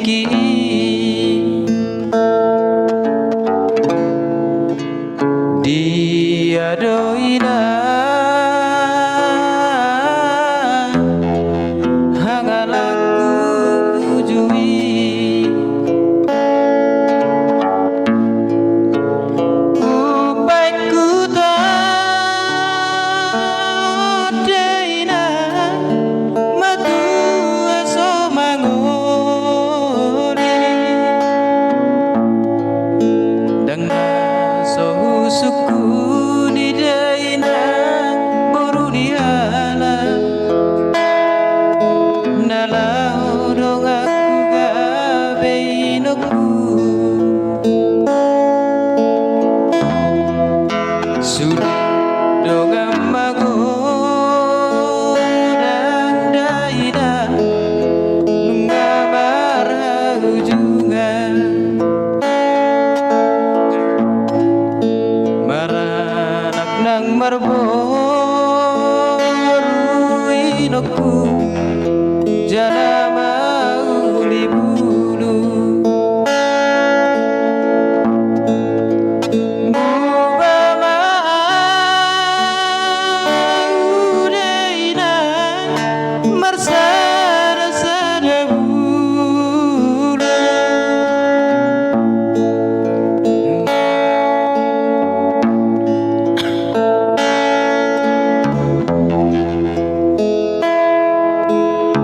iki dia doina hangalaku tujui upaiku tadeina matua somangoli dengan suku di daina buru dihala nalau dong aku gabe inoku sudah dong amago dan daina nungamar ujungan maranak nang marboru inoku jana mau libulu mubama udaina marsara sadabulu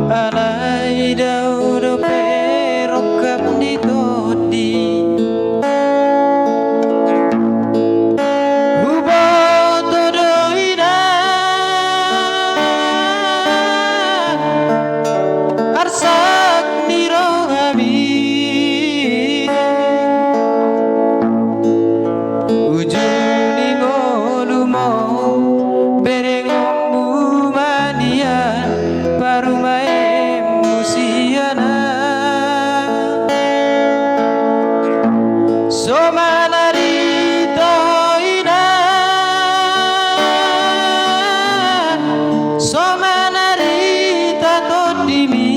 alai daudo perokap di todi huboto doina arsak nirohami ujuni ngolumo berengombu manian parumae musiana somanarita ina somanarita todimi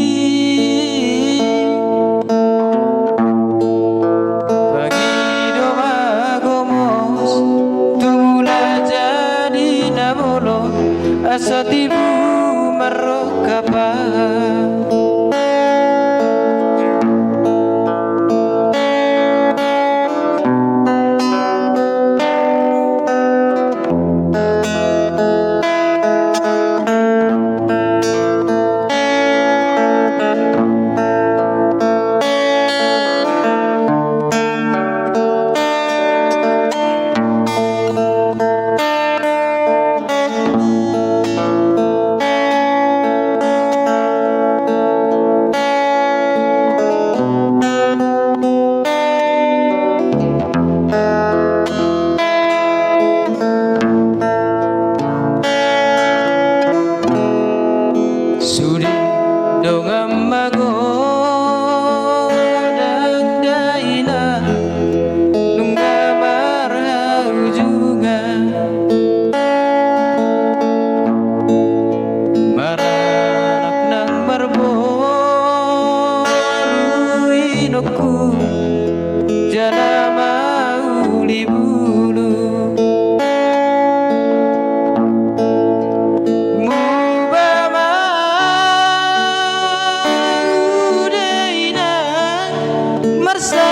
pagi domagomos tumula jadi namolo asatibu marokapa sudi dong amago dan daina nungamar ujungan maranak nang marboru inoku jana mau libulu mubama udaina marsa